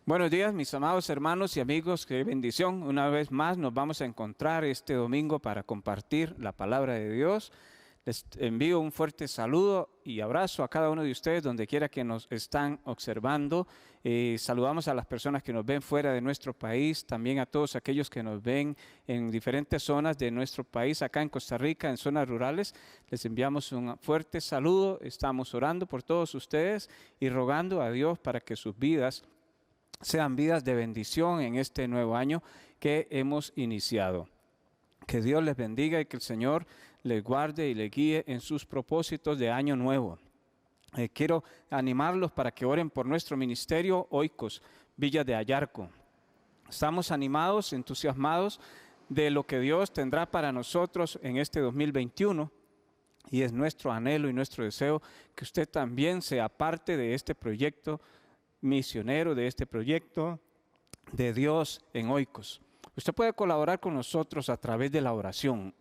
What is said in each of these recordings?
Buenos días, mis amados hermanos y amigos, qué bendición. Una vez más nos vamos a encontrar este domingo para compartir la palabra de Dios. Les envío un fuerte saludo y abrazo a cada uno de ustedes donde quiera que nos están observando. Saludamos a las personas que nos ven fuera de nuestro país, también a todos aquellos que nos ven en diferentes zonas de nuestro país, acá en Costa Rica, en zonas rurales. Les enviamos un fuerte saludo. Estamos orando por todos ustedes y rogando a Dios para que sus vidas sean vidas de bendición en este nuevo año que hemos iniciado. Que Dios les bendiga y que el Señor les guarde y les guíe en sus propósitos de año nuevo. Quiero animarlos para que oren por nuestro ministerio Oikos, Villa de Ayarco. Estamos animados, entusiasmados de lo que Dios tendrá para nosotros en este 2021. Y es nuestro anhelo y nuestro deseo que usted también sea parte de este proyecto misionero, de este proyecto de Dios en Oikos. Usted puede colaborar con nosotros a través de la oración.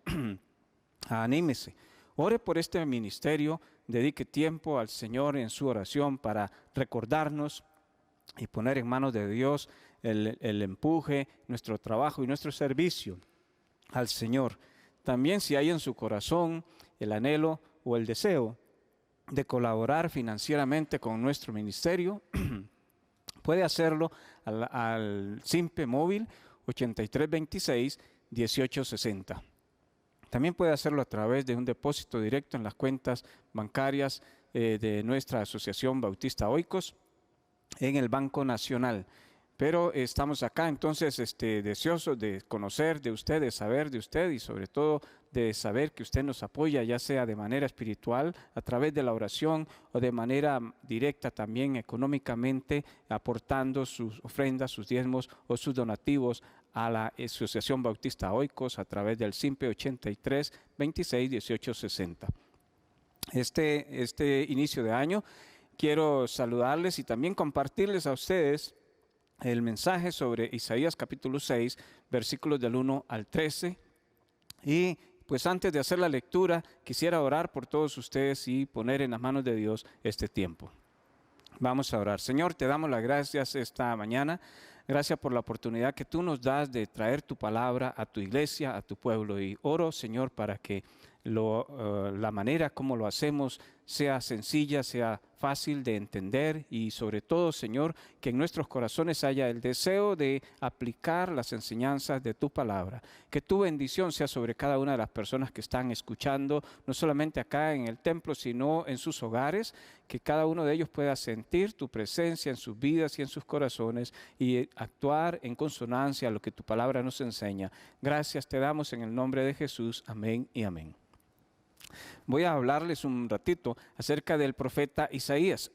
Anímese, ore por este ministerio, dedique tiempo al Señor en su oración para recordarnos y poner en manos de Dios el empuje, nuestro trabajo y nuestro servicio al Señor. También si hay en su corazón el anhelo o el deseo de colaborar financieramente con nuestro ministerio, puede hacerlo al SIMPE móvil 8326-1860. También puede hacerlo a través de un depósito directo en las cuentas bancarias de nuestra Asociación Bautista Oikos en el Banco Nacional. Pero estamos acá entonces deseosos de conocer de usted, de saber de usted y sobre todo de saber que usted nos apoya, ya sea de manera espiritual, a través de la oración o de manera directa también económicamente, aportando sus ofrendas, sus diezmos o sus donativos a la Asociación Bautista Oikos a través del SIMPE 8326-1860. Este inicio de año quiero saludarles y también compartirles a ustedes el mensaje sobre Isaías capítulo 6, versículos del 1 al 13. Y pues antes de hacer la lectura, quisiera orar por todos ustedes y poner en las manos de Dios este tiempo. Vamos a orar. Señor, te damos las gracias esta mañana. Gracias por la oportunidad que tú nos das de traer tu palabra a tu iglesia, a tu pueblo. Y oro, Señor, para que la manera como lo hacemos sea sencilla, sea fácil de entender y sobre todo, Señor, que en nuestros corazones haya el deseo de aplicar las enseñanzas de tu palabra. Que tu bendición sea sobre cada una de las personas que están escuchando, no solamente acá en el templo, sino en sus hogares, que cada uno de ellos pueda sentir tu presencia en sus vidas y en sus corazones y actuar en consonancia a lo que tu palabra nos enseña. Gracias te damos en el nombre de Jesús. Amén y amén. Voy a hablarles un ratito acerca del profeta Isaías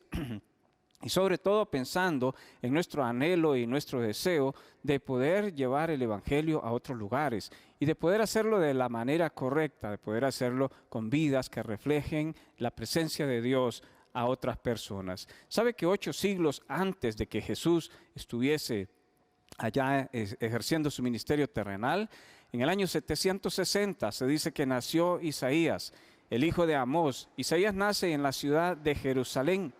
y sobre todo pensando en nuestro anhelo y nuestro deseo de poder llevar el evangelio a otros lugares y de poder hacerlo de la manera correcta, de poder hacerlo con vidas que reflejen la presencia de Dios a otras personas. ¿Sabe que 8 siglos antes de que Jesús estuviese allá ejerciendo su ministerio terrenal, en el año 760 se dice que nació Isaías, el hijo de Amós? Isaías nace en la ciudad de Jerusalén.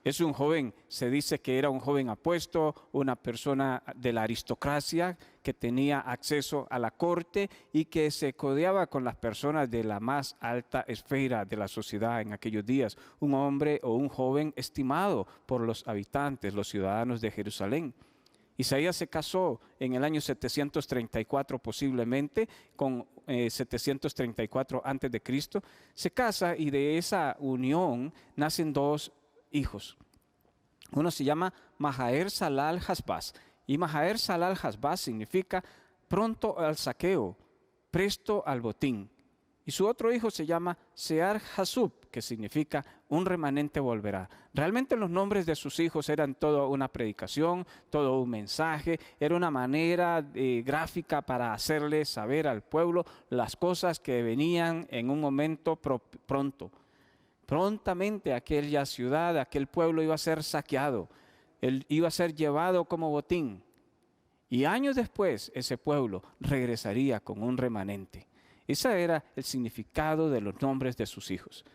Es un joven, se dice que era un joven apuesto, una persona de la aristocracia que tenía acceso a la corte y que se codeaba con las personas de la más alta esfera de la sociedad en aquellos días. Un hombre o un joven estimado por los habitantes, los ciudadanos de Jerusalén. Isaías se casó en el año 734 posiblemente, con 734 antes de Cristo. Se casa y de esa unión nacen 2 hijos. Uno se llama Mahaer-Salal-Hasbaz y Mahaer-Salal-Hasbaz significa pronto al saqueo, presto al botín. Y su otro hijo se llama Sear-Jasub, que significa un remanente volverá. Realmente los nombres de sus hijos eran toda una predicación, todo un mensaje, era una manera gráfica para hacerle saber al pueblo las cosas que venían en un momento pronto. Prontamente aquella ciudad, aquel pueblo iba a ser saqueado, él iba a ser llevado como botín. Y años después ese pueblo regresaría con un remanente. Ese era el significado de los nombres de sus hijos.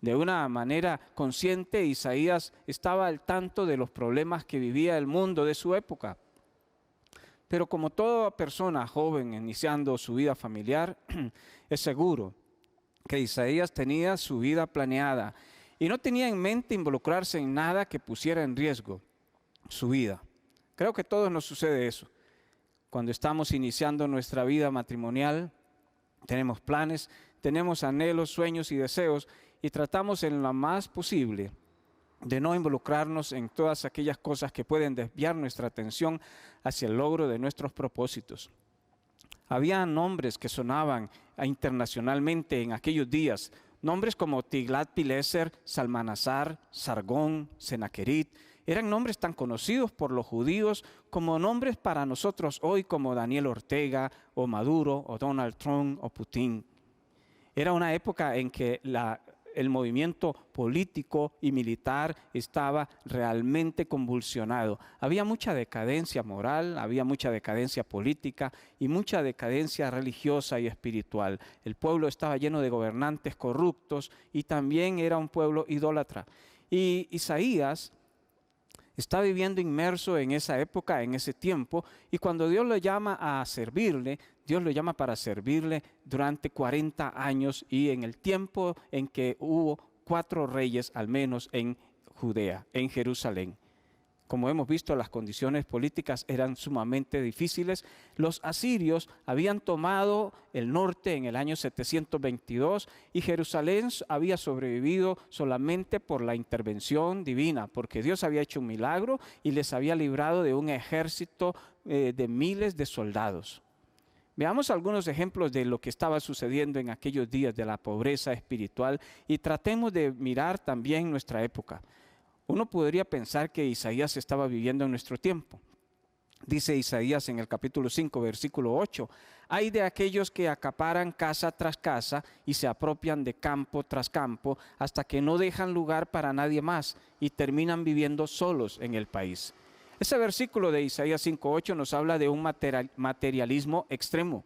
De una manera consciente, Isaías estaba al tanto de los problemas que vivía el mundo de su época. Pero como toda persona joven iniciando su vida familiar, es seguro que Isaías tenía su vida planeada y no tenía en mente involucrarse en nada que pusiera en riesgo su vida. Creo que a todos nos sucede eso. Cuando estamos iniciando nuestra vida matrimonial, tenemos planes, tenemos anhelos, sueños y deseos y tratamos en lo más posible de no involucrarnos en todas aquellas cosas que pueden desviar nuestra atención hacia el logro de nuestros propósitos. Había nombres que sonaban internacionalmente en aquellos días, nombres como Tiglat-Pileser, Salmanasar, Sargón, Senaquerit. Eran nombres tan conocidos por los judíos como nombres para nosotros hoy como Daniel Ortega o Maduro o Donald Trump o Putin. Era una época en que el movimiento político y militar estaba realmente convulsionado. Había mucha decadencia moral, había mucha decadencia política y mucha decadencia religiosa y espiritual. El pueblo estaba lleno de gobernantes corruptos y también era un pueblo idólatra. Y Isaías está viviendo inmerso en esa época, en ese tiempo, y cuando Dios lo llama a servirle, Dios lo llama para servirle durante 40 años y en el tiempo en que hubo 4 reyes al menos en Judea, en Jerusalén. Como hemos visto, las condiciones políticas eran sumamente difíciles. Los asirios habían tomado el norte en el año 722 y Jerusalén había sobrevivido solamente por la intervención divina, porque Dios había hecho un milagro y les había librado de un ejército de miles de soldados. Veamos algunos ejemplos de lo que estaba sucediendo en aquellos días de la pobreza espiritual y tratemos de mirar también nuestra época. Uno podría pensar que Isaías estaba viviendo en nuestro tiempo. Dice Isaías en el capítulo 5, versículo 8, «Hay de aquellos que acaparan casa tras casa y se apropian de campo tras campo hasta que no dejan lugar para nadie más y terminan viviendo solos en el país». Ese versículo de Isaías 5:8 nos habla de un materialismo extremo.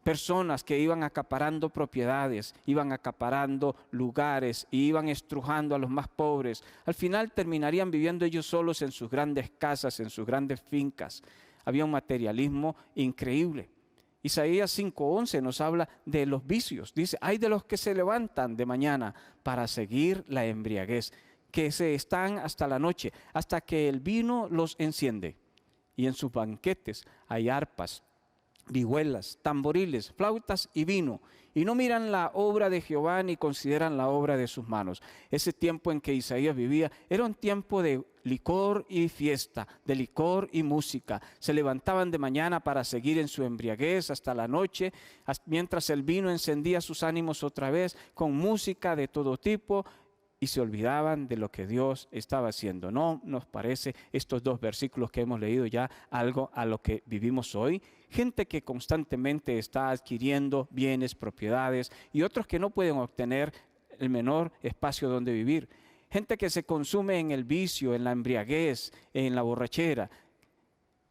Personas que iban acaparando propiedades, iban acaparando lugares y iban estrujando a los más pobres. Al final terminarían viviendo ellos solos en sus grandes casas, en sus grandes fincas. Había un materialismo increíble. Isaías 5:11 nos habla de los vicios. Dice, hay de los que se levantan de mañana para seguir la embriaguez, que se están hasta la noche, hasta que el vino los enciende. Y en sus banquetes hay arpas, vihuelas, tamboriles, flautas y vino, y no miran la obra de Jehová ni consideran la obra de sus manos. Ese tiempo en que Isaías vivía era un tiempo de licor y fiesta, de licor y música. Se levantaban de mañana para seguir en su embriaguez hasta la noche, mientras el vino encendía sus ánimos otra vez con música de todo tipo, y se olvidaban de lo que Dios estaba haciendo. ¿No nos parece estos 2 versículos que hemos leído ya algo a lo que vivimos hoy? Gente que constantemente está adquiriendo bienes, propiedades y otros que no pueden obtener el menor espacio donde vivir. Gente que se consume en el vicio, en la embriaguez, en la borrachera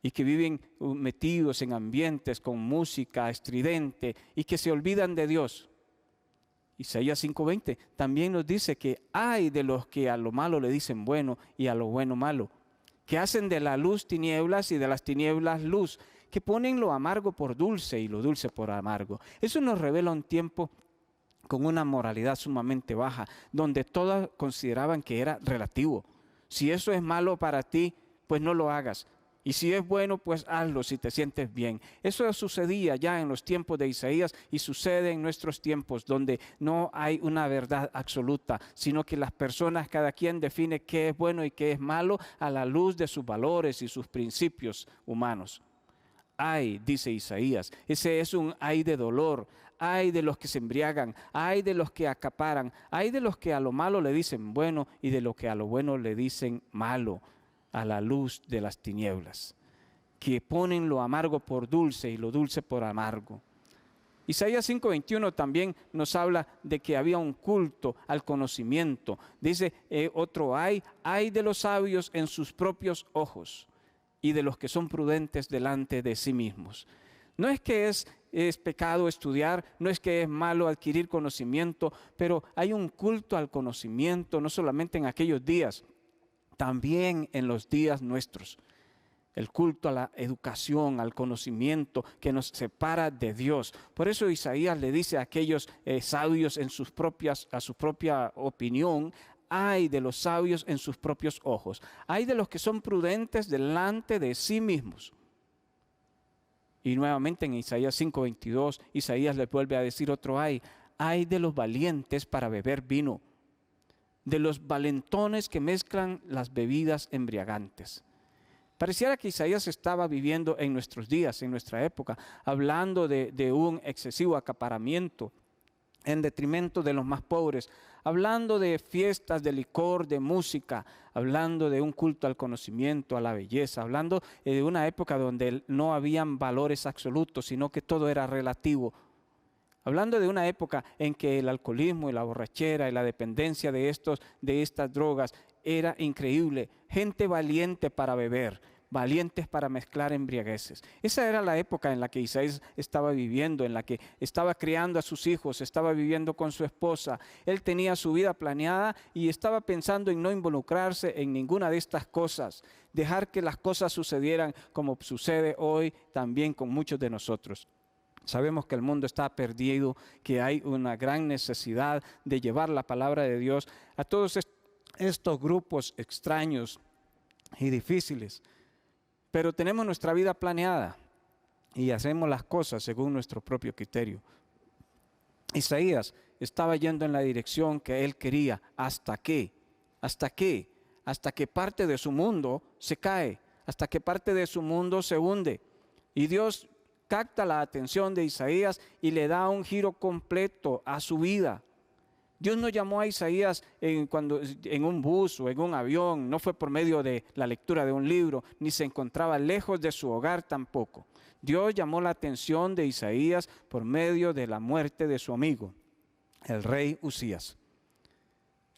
y que viven metidos en ambientes con música estridente y que se olvidan de Dios. Isaías 5:20 también nos dice que hay de los que a lo malo le dicen bueno y a lo bueno malo, que hacen de la luz tinieblas y de las tinieblas luz, que ponen lo amargo por dulce y lo dulce por amargo. Eso nos revela un tiempo con una moralidad sumamente baja, donde todos consideraban que era relativo. Si eso es malo para ti, pues no lo hagas. Y si es bueno, pues hazlo si te sientes bien. Eso sucedía ya en los tiempos de Isaías y sucede en nuestros tiempos donde no hay una verdad absoluta, sino que las personas, cada quien define qué es bueno y qué es malo a la luz de sus valores y sus principios humanos. Ay, dice Isaías, ese es un ay de dolor. Ay de los que se embriagan, ay de los que acaparan, ay de los que a lo malo le dicen bueno y de los que a lo bueno le dicen malo, a la luz de las tinieblas, que ponen lo amargo por dulce y lo dulce por amargo. Isaías 5:21 también nos habla de que había un culto al conocimiento. Dice otro ay de los sabios en sus propios ojos y de los que son prudentes delante de sí mismos. No es que es es pecado estudiar, no es que es malo adquirir conocimiento, pero hay un culto al conocimiento, no solamente en aquellos días, también en los días nuestros. El culto a la educación, al conocimiento que nos separa de Dios. Por eso Isaías le dice a aquellos sabios a su propia opinión: ay de los sabios en sus propios ojos, ay de los que son prudentes delante de sí mismos. Y nuevamente en Isaías 5:22, Isaías le vuelve a decir otro ay de los valientes para beber vino, de los valentones que mezclan las bebidas embriagantes. Pareciera que Isaías estaba viviendo en nuestros días, en nuestra época, hablando de un excesivo acaparamiento en detrimento de los más pobres, hablando de fiestas, de licor, de música, hablando de un culto al conocimiento, a la belleza, hablando de una época donde no habían valores absolutos, sino que todo era relativo. Hablando de una época en que el alcoholismo y la borrachera y la dependencia de estas drogas era increíble. Gente valiente para beber, valientes para mezclar embriagueces. Esa era la época en la que Isaías estaba viviendo, en la que estaba criando a sus hijos, estaba viviendo con su esposa. Él tenía su vida planeada y estaba pensando en no involucrarse en ninguna de estas cosas, dejar que las cosas sucedieran como sucede hoy también con muchos de nosotros. Sabemos que el mundo está perdido, que hay una gran necesidad de llevar la palabra de Dios a todos estos grupos extraños y difíciles. Pero tenemos nuestra vida planeada y hacemos las cosas según nuestro propio criterio. Isaías estaba yendo en la dirección que él quería. ¿Hasta qué? ¿Hasta qué? Hasta que parte de su mundo se cae, hasta que parte de su mundo se hunde. Y Dios capta la atención de Isaías y le da un giro completo a su vida. Dios no llamó a Isaías en un bus o en un avión, no fue por medio de la lectura de un libro, ni se encontraba lejos de su hogar tampoco. Dios llamó la atención de Isaías por medio de la muerte de su amigo, el rey Usías.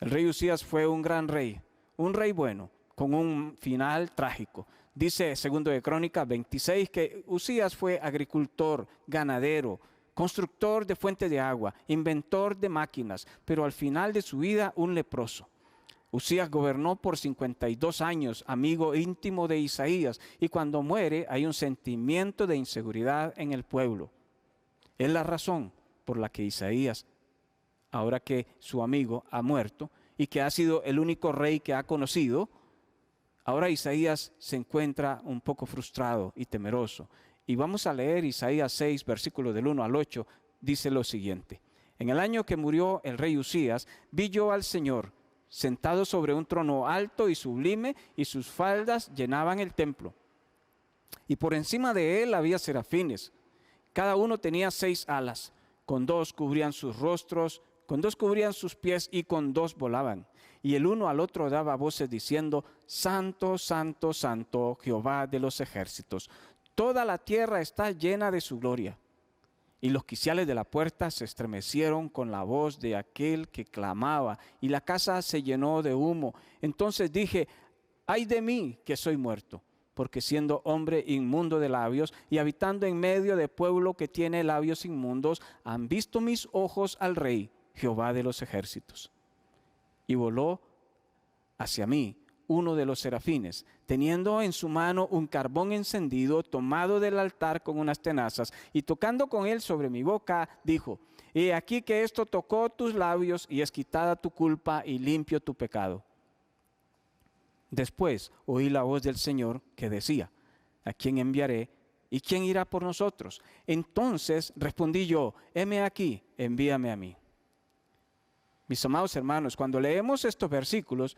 El rey Usías fue un gran rey, un rey bueno, con un final trágico. Dice 2 de Crónicas 26 que Usías fue agricultor, ganadero, constructor de fuentes de agua, inventor de máquinas, pero al final de su vida un leproso. Usías gobernó por 52 años, amigo íntimo de Isaías, y cuando muere hay un sentimiento de inseguridad en el pueblo. Es la razón por la que Isaías, ahora que su amigo ha muerto y que ha sido el único rey que ha conocido, ahora Isaías se encuentra un poco frustrado y temeroso. Y vamos a leer Isaías 6, versículos del 1 al 8, dice lo siguiente. En el año que murió el rey Usías, vi yo al Señor sentado sobre un trono alto y sublime, y sus faldas llenaban el templo. Y por encima de él había serafines. Cada uno tenía 6 alas, con 2 cubrían sus rostros, con 2 cubrían sus pies y con 2 volaban. Y el uno al otro daba voces diciendo: Santo, Santo, Santo, Jehová de los ejércitos. Toda la tierra está llena de su gloria. Y los quiciales de la puerta se estremecieron con la voz de aquel que clamaba, y la casa se llenó de humo. Entonces dije: ay de mí, que soy muerto, porque siendo hombre inmundo de labios y habitando en medio de pueblo que tiene labios inmundos, han visto mis ojos al Rey, Jehová de los ejércitos. Y voló hacia mí uno de los serafines, teniendo en su mano un carbón encendido, tomado del altar con unas tenazas, y tocando con él sobre mi boca, dijo: he aquí que esto tocó tus labios, y es quitada tu culpa y limpio tu pecado. Después oí la voz del Señor que decía: ¿a quién enviaré? ¿Y quién irá por nosotros? Entonces respondí yo: heme aquí, envíame a mí. Mis amados hermanos, cuando leemos estos versículos,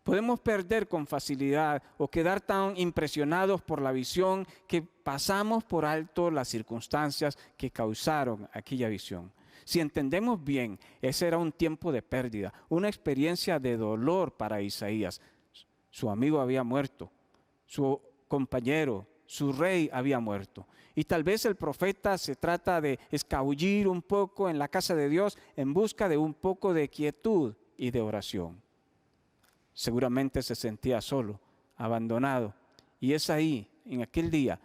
podemos perder con facilidad o quedar tan impresionados por la visión que pasamos por alto las circunstancias que causaron aquella visión. Si entendemos bien, ese era un tiempo de pérdida, una experiencia de dolor para Isaías. Su amigo había muerto, su compañero, su rey había muerto. Y tal vez el profeta se trata de escabullir un poco en la casa de Dios en busca de un poco de quietud y de oración. Seguramente se sentía solo, abandonado. Y es ahí, en aquel día,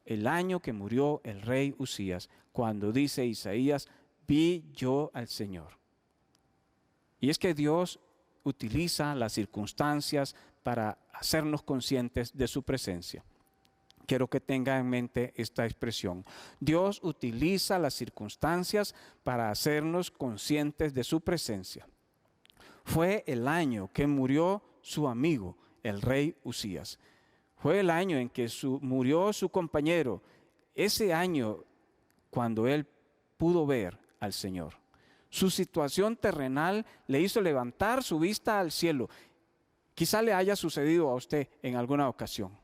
el año que murió el rey Usías, cuando dice Isaías, vi yo al Señor. Y es que Dios utiliza las circunstancias para hacernos conscientes de su presencia. Quiero que tenga en mente esta expresión. Dios utiliza las circunstancias para hacernos conscientes de su presencia. Fue el año que murió su amigo, el rey Usías. Fue el año en que murió su compañero. Ese año cuando él pudo ver al Señor. Su situación terrenal le hizo levantar su vista al cielo. Quizá le haya sucedido a usted en alguna ocasión.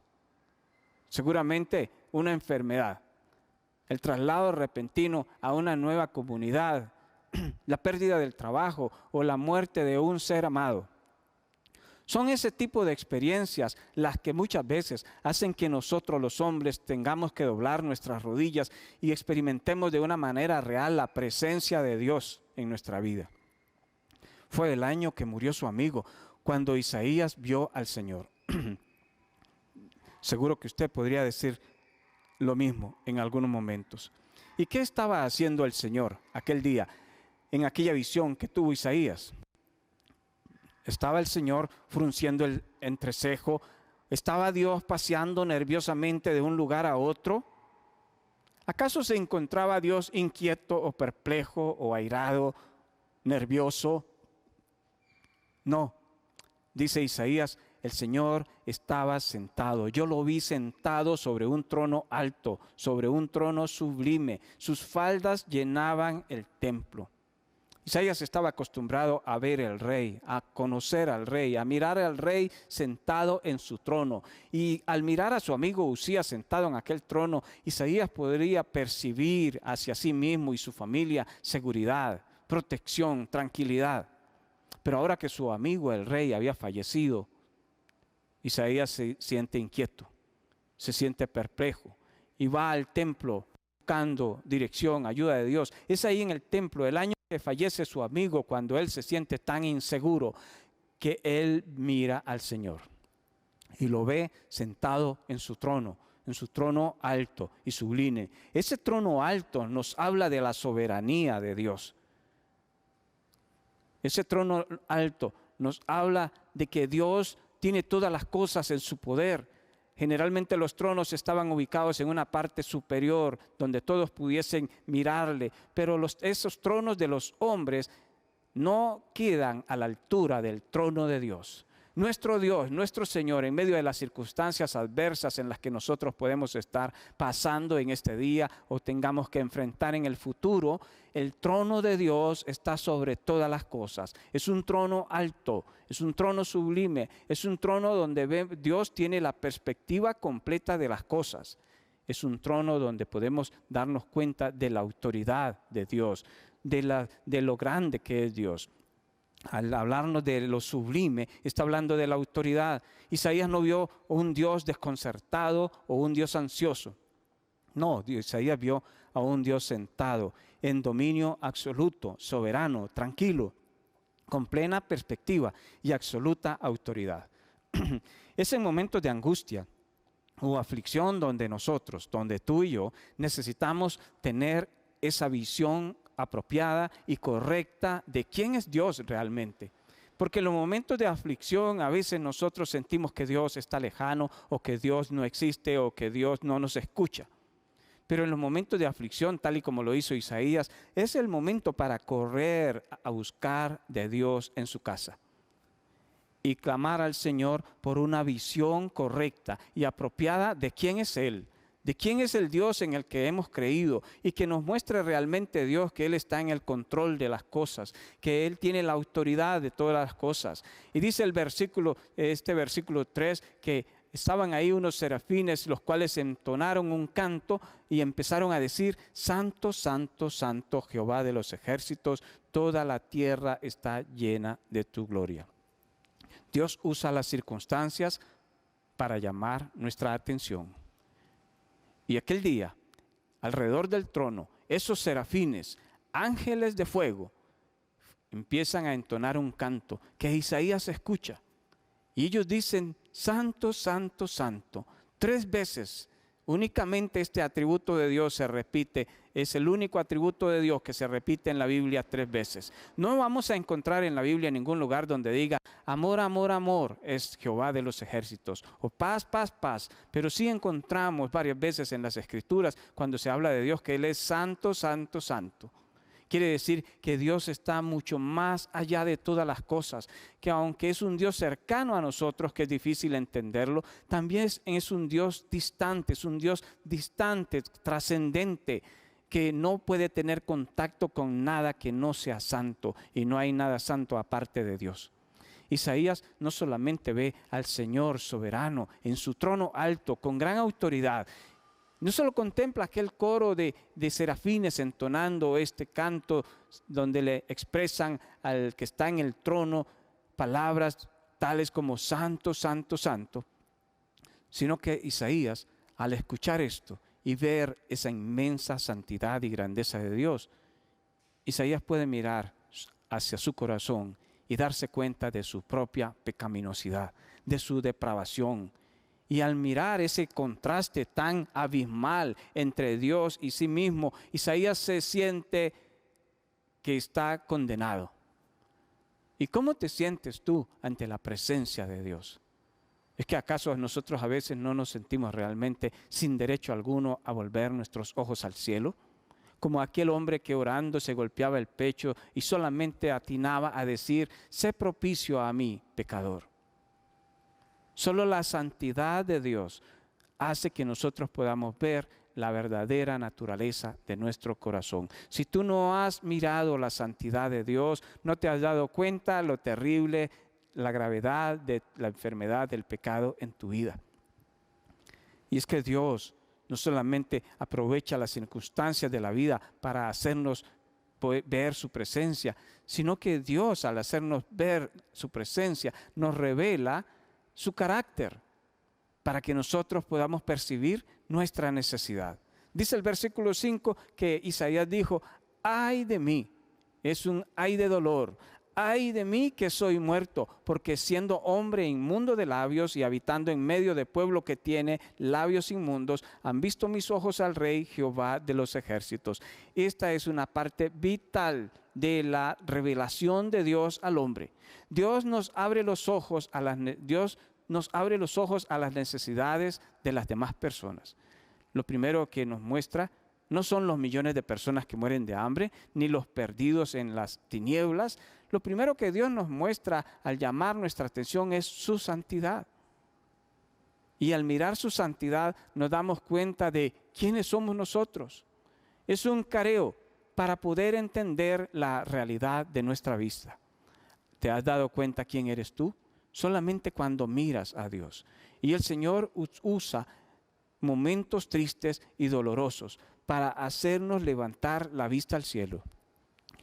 Seguramente una enfermedad, el traslado repentino a una nueva comunidad, la pérdida del trabajo o la muerte de un ser amado. Son ese tipo de experiencias las que muchas veces hacen que nosotros los hombres tengamos que doblar nuestras rodillas y experimentemos de una manera real la presencia de Dios en nuestra vida. Fue el año que murió su amigo, cuando Isaías vio al Señor. Seguro que usted podría decir lo mismo en algunos momentos. ¿Y qué estaba haciendo el Señor aquel día, en aquella visión que tuvo Isaías? Estaba el Señor frunciendo el entrecejo. ¿Estaba Dios paseando nerviosamente de un lugar a otro? ¿Acaso se encontraba Dios inquieto o perplejo o airado, nervioso? No, dice Isaías, el Señor estaba sentado. Yo lo vi sentado sobre un trono alto, sobre un trono sublime. Sus faldas llenaban el templo. Isaías estaba acostumbrado a ver al rey, a conocer al rey, a mirar al rey sentado en su trono. Y al mirar a su amigo Usías sentado en aquel trono, Isaías podría percibir hacia sí mismo y su familia seguridad, protección, tranquilidad. Pero ahora que su amigo el rey había fallecido, Isaías se siente inquieto, se siente perplejo y va al templo buscando dirección, ayuda de Dios. Es ahí en el templo, el año que fallece su amigo, cuando él se siente tan inseguro, que él mira al Señor y lo ve sentado en su trono alto y sublime. Ese trono alto nos habla de la soberanía de Dios. Ese trono alto nos habla de que Dios tiene todas las cosas en su poder. Generalmente los tronos estaban ubicados en una parte superior donde todos pudiesen mirarle, pero esos tronos de los hombres no quedan a la altura del trono de Dios. Nuestro Dios, nuestro Señor, en medio de las circunstancias adversas en las que nosotros podemos estar pasando en este día o tengamos que enfrentar en el futuro, el trono de Dios está sobre todas las cosas. Es un trono alto, es un trono sublime, es un trono donde Dios tiene la perspectiva completa de las cosas. Es un trono donde podemos darnos cuenta de la autoridad de Dios, de lo grande que es Dios. Al hablarnos de lo sublime, está hablando de la autoridad. Isaías no vio un Dios desconcertado o un Dios ansioso. No, Isaías vio a un Dios sentado en dominio absoluto, soberano, tranquilo, con plena perspectiva y absoluta autoridad. Es en momentos de angustia o aflicción donde donde tú y yo necesitamos tener esa visión apropiada y correcta de quién es Dios realmente. Porque en los momentos de aflicción a veces nosotros sentimos que Dios está lejano o que Dios no existe o que Dios no nos escucha. Pero en los momentos de aflicción, tal y como lo hizo Isaías, es el momento para correr a buscar de Dios en su casa y clamar al Señor por una visión correcta y apropiada de quién es Él. De quién es el Dios en el que hemos creído y que nos muestre realmente Dios que Él está en el control de las cosas, que Él tiene la autoridad de todas las cosas. Y dice este versículo 3, que estaban ahí unos serafines, los cuales entonaron un canto y empezaron a decir: Santo, santo, santo, Jehová de los ejércitos, toda la tierra está llena de tu gloria. Dios usa las circunstancias para llamar nuestra atención. Y aquel día, alrededor del trono, esos serafines, ángeles de fuego, empiezan a entonar un canto que Isaías escucha. Y ellos dicen: Santo, santo, santo. 3 veces Únicamente este atributo de Dios se repite, es el único atributo de Dios que se repite en la Biblia 3 veces. No vamos a encontrar en la Biblia ningún lugar donde diga amor, amor, amor es Jehová de los ejércitos, o paz, paz, paz. Pero sí encontramos varias veces en las Escrituras cuando se habla de Dios que Él es santo, santo, santo. Quiere decir que Dios está mucho más allá de todas las cosas, que aunque es un Dios cercano a nosotros, que es difícil entenderlo, también es un Dios distante, trascendente, que no puede tener contacto con nada que no sea santo, y no hay nada santo aparte de Dios. Isaías no solamente ve al Señor soberano en su trono alto, con gran autoridad. No solo contempla aquel coro de serafines entonando este canto donde le expresan al que está en el trono palabras tales como santo, santo, santo, sino que Isaías, al escuchar esto y ver esa inmensa santidad y grandeza de Dios, Isaías puede mirar hacia su corazón y darse cuenta de su propia pecaminosidad, de su depravación. Y al mirar ese contraste tan abismal entre Dios y sí mismo, Isaías se siente que está condenado. ¿Y cómo te sientes tú ante la presencia de Dios? ¿Es que acaso nosotros a veces no nos sentimos realmente sin derecho alguno a volver nuestros ojos al cielo? Como aquel hombre que orando se golpeaba el pecho y solamente atinaba a decir, sé propicio a mí, pecador. Solo la santidad de Dios hace que nosotros podamos ver la verdadera naturaleza de nuestro corazón. Si tú no has mirado la santidad de Dios, no te has dado cuenta lo terrible, la gravedad de la enfermedad del pecado en tu vida. Y es que Dios no solamente aprovecha las circunstancias de la vida para hacernos ver su presencia, sino que Dios, al hacernos ver su presencia, nos revela su carácter para que nosotros podamos percibir nuestra necesidad. Dice el versículo 5 que Isaías dijo, ay de mí, es un ay de dolor, ay de mí que soy muerto, porque siendo hombre inmundo de labios y habitando en medio de pueblo que tiene labios inmundos, han visto mis ojos al Rey Jehová de los ejércitos. Esta es una parte vital de la revelación de Dios al hombre. Dios nos abre los ojos a las necesidades de las demás personas. Lo primero que nos muestra no son los millones de personas que mueren de hambre, ni los perdidos en las tinieblas. Lo primero que Dios nos muestra al llamar nuestra atención es su santidad. Y al mirar su santidad nos damos cuenta de quiénes somos nosotros. Es un careo para poder entender la realidad de nuestra vida. ¿Te has dado cuenta quién eres tú? Solamente cuando miras a Dios. Y el Señor usa momentos tristes y dolorosos para hacernos levantar la vista al cielo.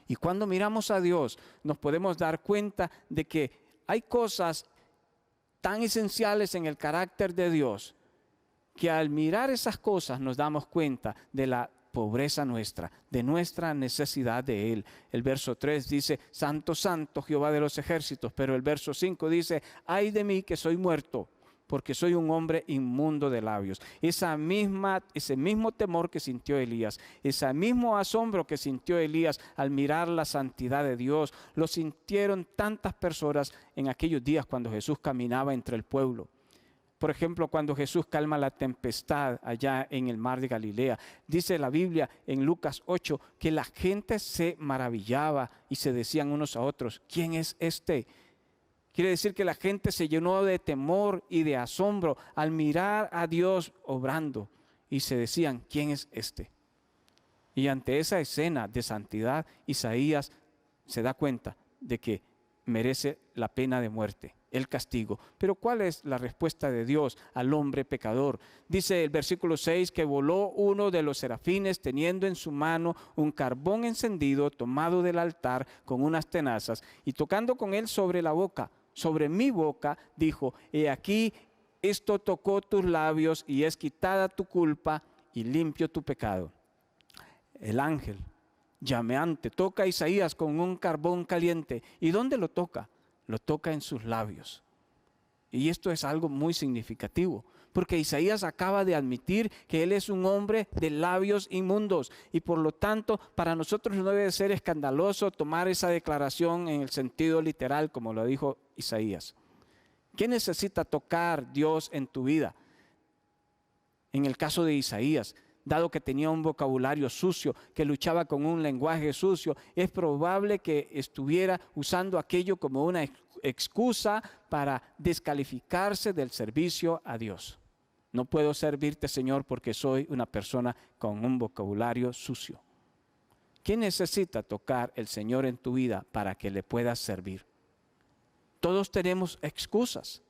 Y cuando miramos a Dios, nos podemos dar cuenta de que hay cosas tan esenciales en el carácter de Dios, que al mirar esas cosas nos damos cuenta de la pobreza nuestra, de nuestra necesidad de Él. El verso 3 dice, Santo, Santo, Jehová de los ejércitos. Pero el verso 5 dice, ay de mí que soy muerto, porque soy un hombre inmundo de labios. Ese mismo temor que sintió Elías, ese mismo asombro que sintió Elías al mirar la santidad de Dios, lo sintieron tantas personas en aquellos días cuando Jesús caminaba entre el pueblo. Por ejemplo, cuando Jesús calma la tempestad allá en el mar de Galilea, dice la Biblia en Lucas 8 que la gente se maravillaba y se decían unos a otros, ¿quién es este? Quiere decir que la gente se llenó de temor y de asombro al mirar a Dios obrando y se decían, ¿quién es este? Y ante esa escena de santidad, Isaías se da cuenta de que merece la pena de muerte, el castigo. Pero ¿cuál es la respuesta de Dios al hombre pecador? Dice el versículo 6 que voló uno de los serafines teniendo en su mano un carbón encendido tomado del altar con unas tenazas y tocando con él sobre la boca. Sobre mi boca, dijo, he aquí, esto tocó tus labios y es quitada tu culpa y limpio tu pecado. El ángel llameante toca a Isaías con un carbón caliente. ¿Y dónde lo toca? Lo toca en sus labios. Y esto es algo muy significativo, Porque Isaías acaba de admitir que él es un hombre de labios inmundos. Y por lo tanto, para nosotros no debe ser escandaloso tomar esa declaración en el sentido literal, como lo dijo Isaías. ¿Qué necesita tocar Dios en tu vida? En el caso de Isaías, dado que tenía un vocabulario sucio, que luchaba con un lenguaje sucio, es probable que estuviera usando aquello como una excusa para descalificarse del servicio a Dios. No puedo servirte, Señor, porque soy una persona con un vocabulario sucio. ¿Qué necesita tocar el Señor en tu vida para que le puedas servir? Todos tenemos excusas.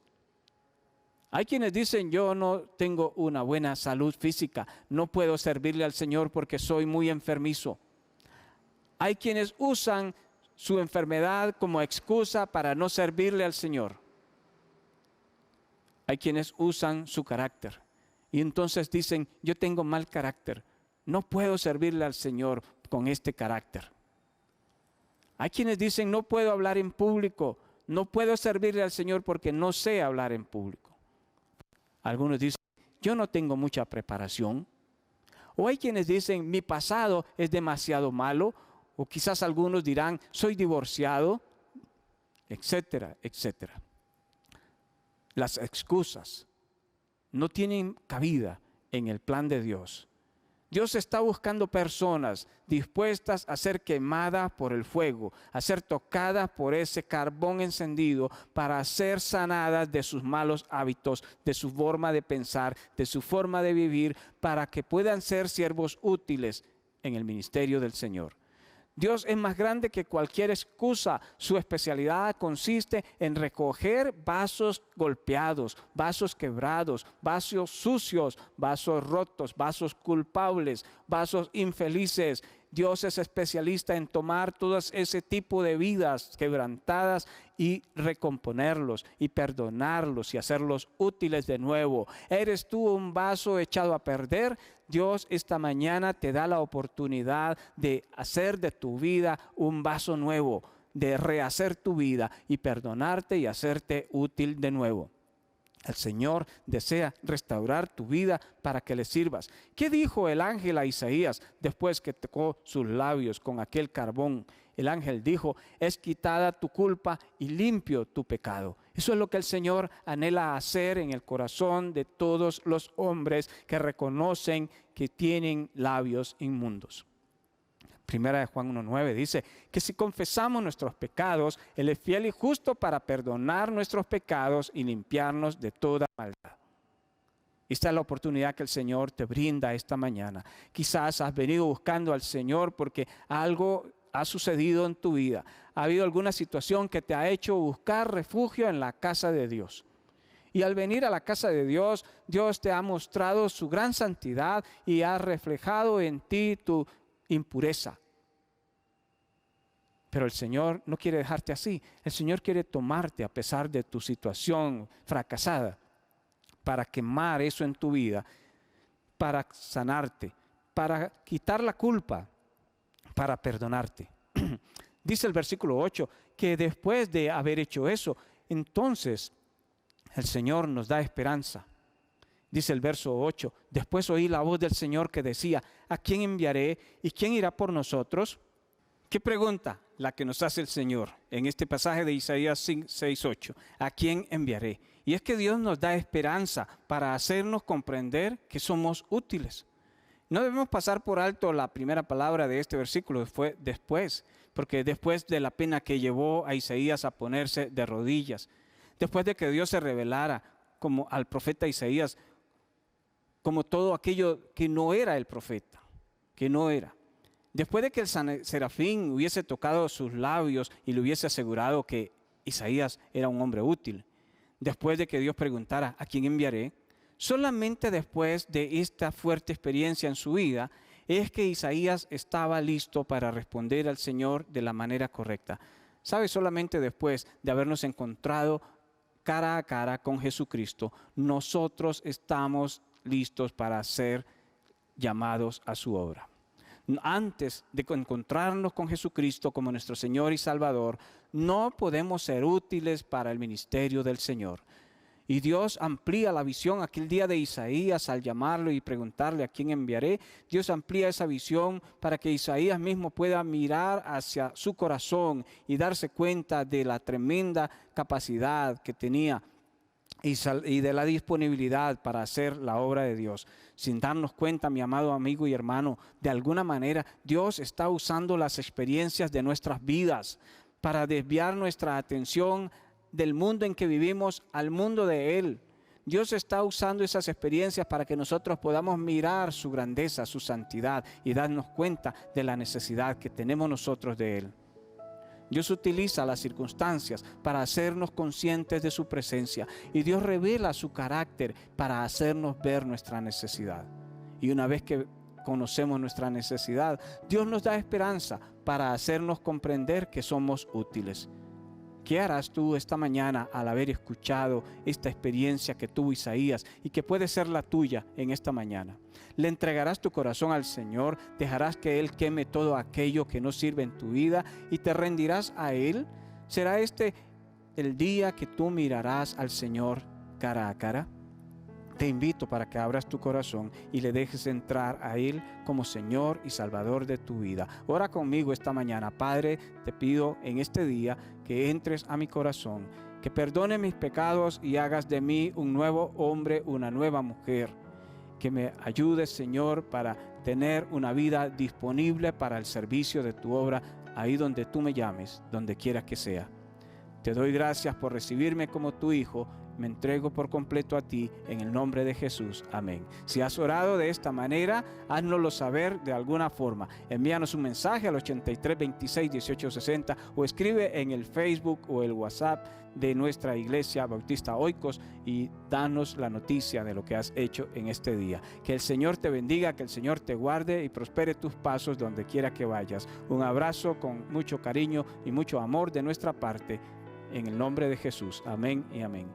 Hay quienes dicen, yo no tengo una buena salud física, no puedo servirle al Señor porque soy muy enfermizo. Hay quienes usan su enfermedad como excusa para no servirle al Señor. Hay quienes usan su carácter y entonces dicen, yo tengo mal carácter, no puedo servirle al Señor con este carácter. Hay quienes dicen, no puedo hablar en público, no puedo servirle al Señor porque no sé hablar en público. Algunos dicen, yo no tengo mucha preparación. O hay quienes dicen, mi pasado es demasiado malo. O quizás algunos dirán, soy divorciado, etcétera, etcétera. Las excusas no tienen cabida en el plan de Dios. Dios está buscando personas dispuestas a ser quemadas por el fuego, a ser tocadas por ese carbón encendido para ser sanadas de sus malos hábitos, de su forma de pensar, de su forma de vivir, para que puedan ser siervos útiles en el ministerio del Señor. Dios es más grande que cualquier excusa. Su especialidad consiste en recoger vasos golpeados, vasos quebrados, vasos sucios, vasos rotos, vasos culpables, vasos infelices. Dios es especialista en tomar todo ese tipo de vidas quebrantadas y recomponerlos y perdonarlos y hacerlos útiles de nuevo. ¿Eres tú un vaso echado a perder? Dios esta mañana te da la oportunidad de hacer de tu vida un vaso nuevo, de rehacer tu vida y perdonarte y hacerte útil de nuevo. El Señor desea restaurar tu vida para que le sirvas. ¿Qué dijo el ángel a Isaías después que tocó sus labios con aquel carbón? El ángel dijo, es quitada tu culpa y limpio tu pecado. Eso es lo que el Señor anhela hacer en el corazón de todos los hombres que reconocen que tienen labios inmundos. Primera de Juan 1:9 dice que si confesamos nuestros pecados, Él es fiel y justo para perdonar nuestros pecados y limpiarnos de toda maldad. Esta es la oportunidad que el Señor te brinda esta mañana. Quizás has venido buscando al Señor porque algo ha sucedido en tu vida. Ha habido alguna situación que te ha hecho buscar refugio en la casa de Dios. Y al venir a la casa de Dios, Dios te ha mostrado su gran santidad y ha reflejado en ti tu impureza. Pero el Señor no quiere dejarte así. El Señor quiere tomarte a pesar de tu situación fracasada para quemar eso en tu vida, para sanarte, para quitar la culpa, para perdonarte. Dice el versículo 8 que después de haber hecho eso, entonces el Señor nos da esperanza. Dice el verso 8, después oí la voz del Señor que decía, ¿a quién enviaré y quién irá por nosotros? ¿Qué pregunta la que nos hace el Señor en este pasaje de Isaías 6:8? ¿A quién enviaré? Y es que Dios nos da esperanza para hacernos comprender que somos útiles. No debemos pasar por alto la primera palabra de este versículo, fue después, porque después de la pena que llevó a Isaías a ponerse de rodillas, después de que Dios se revelara como al profeta Isaías, como todo aquello que no era el profeta, que no era. Después de que el serafín hubiese tocado sus labios y le hubiese asegurado que Isaías era un hombre útil, después de que Dios preguntara, ¿a quién enviaré? Solamente después de esta fuerte experiencia en su vida, es que Isaías estaba listo para responder al Señor de la manera correcta. ¿Sabe? Solamente después de habernos encontrado cara a cara con Jesucristo, nosotros estamos listos para ser llamados a su obra. Antes de encontrarnos con Jesucristo como nuestro Señor y Salvador, no podemos ser útiles para el ministerio del Señor. Y Dios amplía la visión. Aquel día de Isaías, al llamarlo y preguntarle a quién enviaré, Dios amplía esa visión para que Isaías mismo pueda mirar hacia su corazón y darse cuenta de la tremenda capacidad que tenía y de la disponibilidad para hacer la obra de Dios. Sin darnos cuenta, mi amado amigo y hermano, de alguna manera Dios está usando las experiencias de nuestras vidas para desviar nuestra atención del mundo en que vivimos al mundo de Él. Dios está usando esas experiencias para que nosotros podamos mirar su grandeza, su santidad y darnos cuenta de la necesidad que tenemos nosotros de Él. Dios utiliza las circunstancias para hacernos conscientes de su presencia y Dios revela su carácter para hacernos ver nuestra necesidad. Y una vez que conocemos nuestra necesidad, Dios nos da esperanza para hacernos comprender que somos útiles. ¿Qué harás tú esta mañana al haber escuchado esta experiencia que tuvo Isaías y que puede ser la tuya en esta mañana? ¿Le entregarás tu corazón al Señor? ¿Dejarás que Él queme todo aquello que no sirve en tu vida y te rendirás a Él? ¿Será este el día que tú mirarás al Señor cara a cara? Te invito para que abras tu corazón y le dejes entrar a Él como Señor y Salvador de tu vida. Ora conmigo esta mañana. Padre, te pido en este día que entres a mi corazón, que perdones mis pecados y hagas de mí un nuevo hombre, una nueva mujer. Que me ayudes, Señor, para tener una vida disponible para el servicio de tu obra, ahí donde tú me llames, donde quiera que sea. Te doy gracias por recibirme como tu hijo. Me entrego por completo a ti en el nombre de Jesús. Amén. Si has orado de esta manera, háznoslo saber de alguna forma. Envíanos un mensaje al 83 26 18 60 o escribe en el Facebook o el WhatsApp de nuestra iglesia Bautista Oikos y danos la noticia de lo que has hecho en este día. Que el Señor te bendiga, que el Señor te guarde y prospere tus pasos donde quiera que vayas. Un abrazo con mucho cariño y mucho amor de nuestra parte en el nombre de Jesús. Amén y amén.